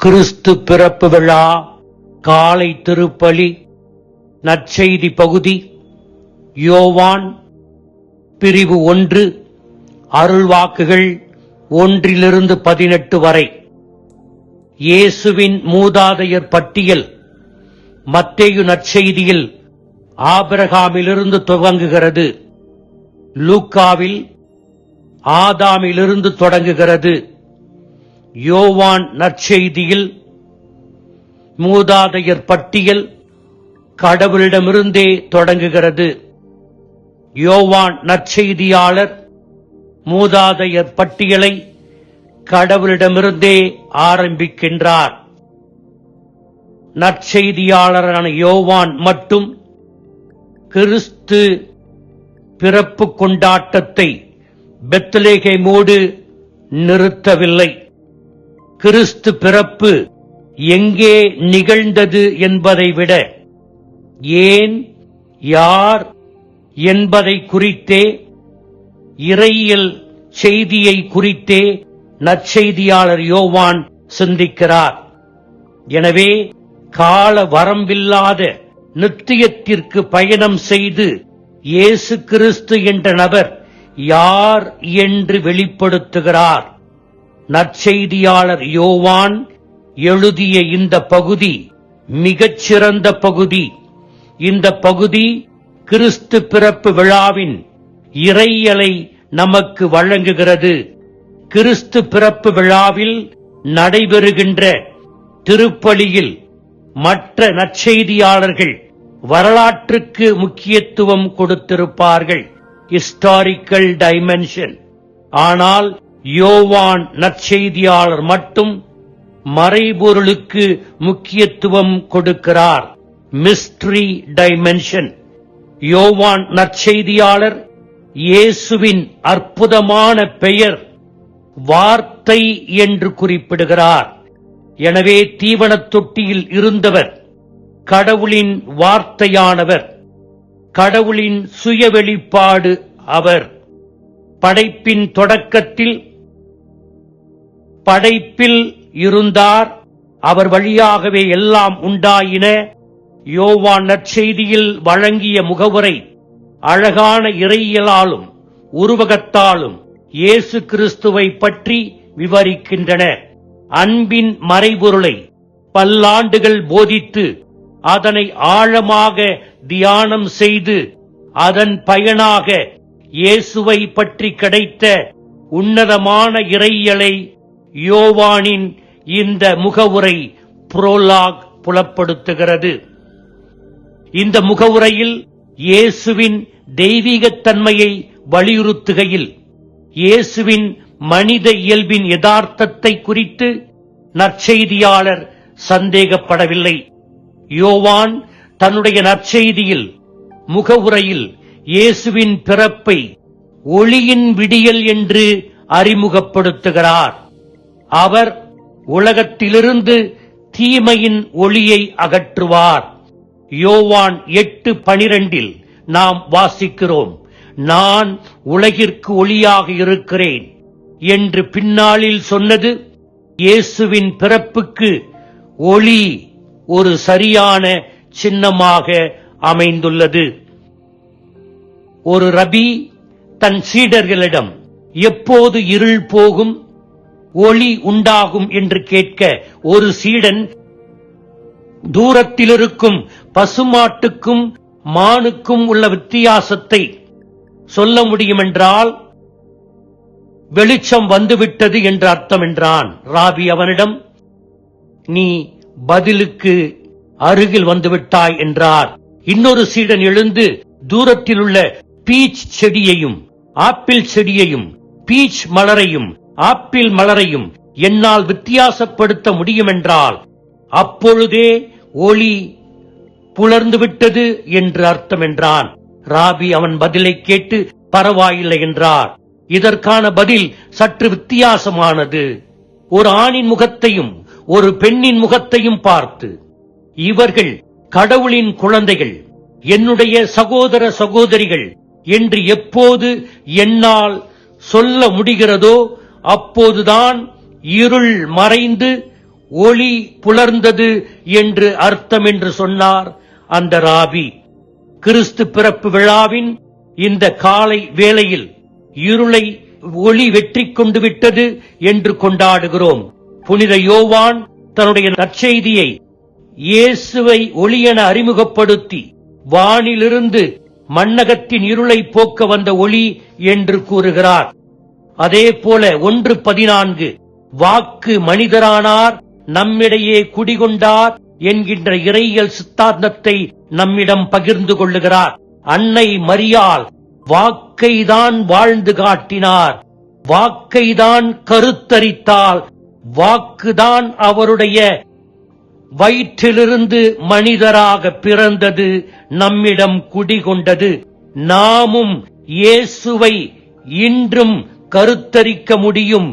கிறிஸ்து பிறப்பு விழா காலை திருப்பலி. நற்செய்தி பகுதி யோவான் பிரிவு 1 அருள்வாக்குகள் 1-18 வரை. இயேசுவின் மூதாதையர் பட்டியல் மத்தேயு நற்செய்தியில் ஆபிரகாமிலிருந்து துவங்குகிறது. லூக்காவில் ஆதாமிலிருந்து தொடங்குகிறது. யோவான் நற்செய்தியில் மூதாதையர் பட்டியல் கடவுளிடமிருந்தே தொடங்குகிறது. யோவான் நற்செய்தியாளர் மூதாதையர் பட்டியலை கடவுளிடமிருந்தே ஆரம்பிக்கின்றார். நற்செய்தியாளரான யோவான் மட்டும் கிறிஸ்து பிறப்பு கொண்டாட்டத்தை பெத்லகேமோடு நிறுத்தவில்லை. கிறிஸ்து பிறப்பு எங்கே நிகழ்ந்தது என்பதை விட ஏன், யார் என்பதை குறித்தே, இறையியல் செய்தியை குறித்தே நற்செய்தியாளர் யோவான் சிந்திக்கிறார். எனவே கால வரம்பில்லாத நித்தியத்திற்கு பயணம் செய்து இயேசு கிறிஸ்து என்ற நபர் யார் என்று வெளிப்படுத்துகிறார். நற்செய்தியாளர் யோவான் எழுதிய இந்த பகுதி மிகச்சிறந்த பகுதி. இந்த பகுதி கிறிஸ்து பிறப்பு விழாவின் இறையியலை நமக்கு வழங்குகிறது. கிறிஸ்து பிறப்பு விழாவில் நடைபெறுகின்ற திருப்பலியில் மற்ற நற்செய்தியாளர்கள் வரலாற்றுக்கு முக்கியத்துவம் கொடுத்திருப்பார்கள், ஹிஸ்டாரிக்கல் டைமென்ஷன். ஆனால் யோவான் நற்செய்தியாளர் மட்டும் மறைபொருளுக்கு முக்கியத்துவம் கொடுக்கிறார், மிஸ்டரி டைமென்ஷன். யோவான் நற்செய்தியாளர் இயேசுவின் அற்புதமான பெயர் வார்த்தை என்று குறிப்பிடுகிறார். எனவே தீவனத் தொட்டியில் இருந்தவர் கடவுளின் வார்த்தையானவர், கடவுளின் சுய வெளிப்பாடு அவர். படைப்பின் தொடக்கத்தில் படைப்பில் இருந்தார், அவர் வழியாகவே எல்லாம் உண்டாயின. யோவான் நற்செய்தியில் வழங்கிய முகவுரை அழகான இறையியலாலும் உருவகத்தாலும் இயேசு கிறிஸ்துவை பற்றி விவரிக்கின்றன. அன்பின் மறைபொருளை பல்லாண்டுகள் போதித்து அதனை ஆழமாக தியானம் செய்து அதன் பயனாக இயேசுவை பற்றி கிடைத்த உன்னதமான இறையியலை யோவானின் இந்த முகவுரை புரோலாக் புலப்படுத்துகிறது. இந்த முகவுரையில் இயேசுவின் தெய்வீகத்தன்மையை வலியுறுத்துகையில் இயேசுவின் மனித இயல்பின் யதார்த்தத்தை குறித்து நற்செய்தியாளர் சந்தேகப்படவில்லை. யோவான் தன்னுடைய நற்செய்தியில் முகவுரையில் இயேசுவின் பிறப்பை ஒளியின் விடியல் என்று அறிமுகப்படுத்துகிறார். அவர் உலகத்திலிருந்து தீமையின் ஒளியை அகற்றுவார். யோவான் 8:12 நாம் வாசிக்கிறோம், நான் உலகிற்கு ஒளியாக இருக்கிறேன் என்று பின்னாளில் சொன்னது இயேசுவின் பிறப்புக்கு ஒளி ஒரு சரியான சின்னமாக அமைந்துள்ளது. ஒரு ரபி தன் சீடர்களிடம் எப்போது இருள் போகும், ஒளி உண்டாகும் என்று கேட்க ஒரு சீடன் தூரத்தில் பசுமாட்டுக்கும் மானுக்கும் உள்ள வித்தியாசத்தை சொல்ல முடியும் என்றால் வெளிச்சம் வந்துவிட்டது என்று அர்த்தம் என்றான். ராபி அவனிடம், நீ பதிலுக்கு அருகில் வந்துவிட்டாய் என்றார். இன்னொரு சீடன் எழுந்து தூரத்தில் உள்ள பீச் செடியையும் ஆப்பிள் செடியையும் பீச் மலரையும் ஆப்பிள் மலரையும் என்னால் வித்தியாசப்படுத்த முடியும் என்றால் அப்பொழுதே ஒளி புலர்ந்துவிட்டது என்று அர்த்தம் என்றான். ராபி அவன் பதிலை கேட்டு பரவாயில்லை என்றார். இதற்கான பதில் சற்று வித்தியாசமானது. ஒரு ஆணின் முகத்தையும் ஒரு பெண்ணின் முகத்தையும் பார்த்து, இவர்கள் கடவுளின் குழந்தைகள், என்னுடைய சகோதர சகோதரிகள் என்று எப்போது என்னால் சொல்ல முடிகிறதோ அப்போதுதான் இருள் மறைந்து ஒளி புலர்ந்தது என்று அர்த்தம் என்று சொன்னார் அந்த ராபி. கிறிஸ்து பிறப்பு விழாவின் இந்த காலை வேளையில் இருளை ஒளி வெற்றி கொண்டு விட்டது என்று கொண்டாடுகிறோம். புனித யோவான் தன்னுடைய நற்செய்தியை இயேசுவை ஒளி என அறிமுகப்படுத்தி வானிலிருந்து மண்ணகத்தின் இருளை போக்க வந்த ஒளி என்று கூறுகிறார். அதே போல 1:14 வாக்கு மனிதரானார், நம்மிடையே குடிகொண்டார் என்கின்ற இறையியல் சித்தாந்தத்தை நம்மிடம் பகிர்ந்து கொள்ளுகிறார். அன்னை மரியாள் வாக்கைதான் வாழ்ந்து காட்டினார், வாக்கைதான் கருத்தரித்தால், வாக்குதான் அவருடைய வயிற்றிலிருந்து மனிதராக பிறந்தது, நம்மிடம் குடிகொண்டது. நாமும் இயேசுவை இன்றும் கருத்தரிக்க முடியும்.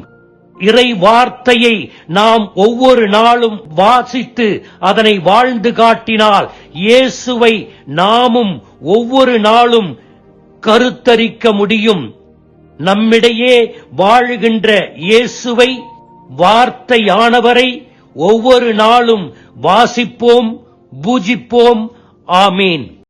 இறை வார்த்தையை நாம் ஒவ்வொரு நாளும் வாசித்து அதனை வாழ்ந்து காட்டினால் இயேசுவை நாமும் ஒவ்வொரு நாளும் கருத்தரிக்க முடியும். நம்மிடையே வாழுகின்ற இயேசுவை, வார்த்தையானவரை ஒவ்வொரு நாளும் வாசிப்போம், பூஜிப்போம். ஆமீன்.